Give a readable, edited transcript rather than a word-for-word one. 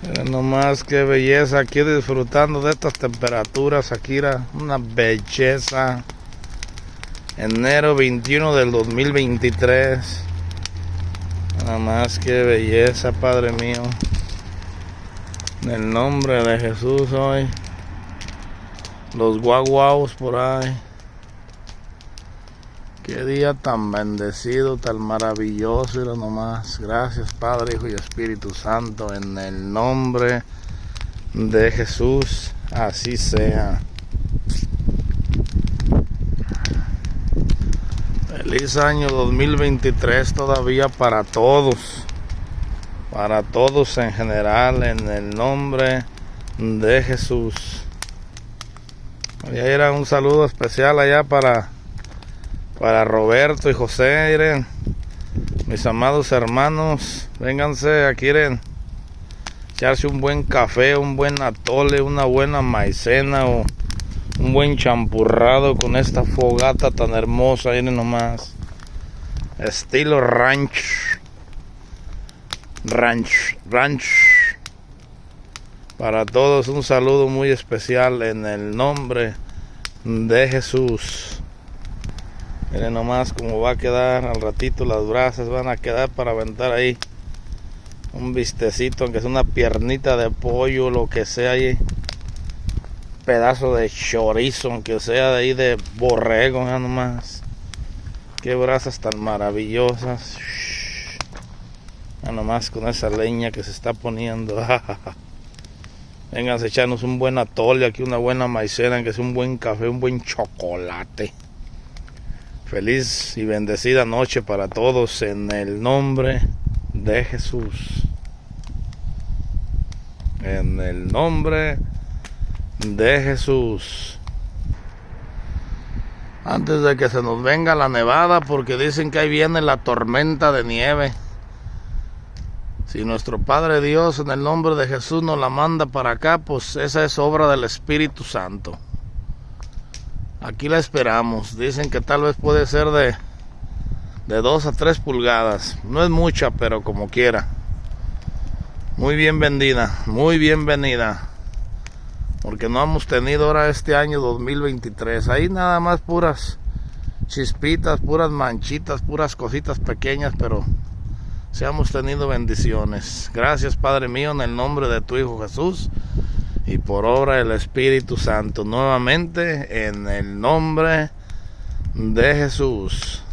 Miren nomás qué belleza, aquí disfrutando de estas temperaturas. Aquí era una belleza. Enero 21 del 2023. Nada más que belleza, Padre mío. En el nombre de Jesús hoy. Los guaguaos por ahí. Qué día tan bendecido, tan maravilloso. Mira nomás. Gracias, Padre, Hijo y Espíritu Santo. En el nombre de Jesús. Así sea. Feliz año 2023 todavía para todos en general, en el nombre de Jesús. Allá era un saludo especial allá para Roberto y José, miren, mis amados hermanos, vénganse aquí, miren, echarse un buen café, un buen atole, una buena maicena o un buen champurrado con esta fogata tan hermosa, miren nomás. Estilo ranch. Para todos un saludo muy especial en el nombre de Jesús. Miren nomás cómo va a quedar al ratito. Las brasas van a quedar para aventar ahí un bistecito, aunque sea una piernita de pollo, lo que sea ahí. Pedazo de chorizo, aunque sea de ahí de borrego, ya nomás. Qué brasas tan maravillosas. Ya nomás con esa leña que se está poniendo. Vénganse a echarnos un buen atole aquí, una buena maicena, aunque sea un buen café, un buen chocolate. Feliz y bendecida noche para todos en el nombre de Jesús. En el nombre de Jesús. Antes de que se nos venga la nevada, porque dicen que ahí viene la tormenta de nieve. Si nuestro Padre Dios en el nombre de Jesús nos la manda para acá, pues esa es obra del Espíritu Santo. Aquí la esperamos. Dicen que tal vez puede ser de 2 a 3 pulgadas. No es mucha, pero como quiera. Muy bienvenida, muy bienvenida. Porque no hemos tenido ahora este año 2023. Ahí nada más puras chispitas, puras manchitas, puras cositas pequeñas, pero sí hemos tenido bendiciones. Gracias, Padre mío, en el nombre de tu Hijo Jesús y por obra del Espíritu Santo. Nuevamente, en el nombre de Jesús.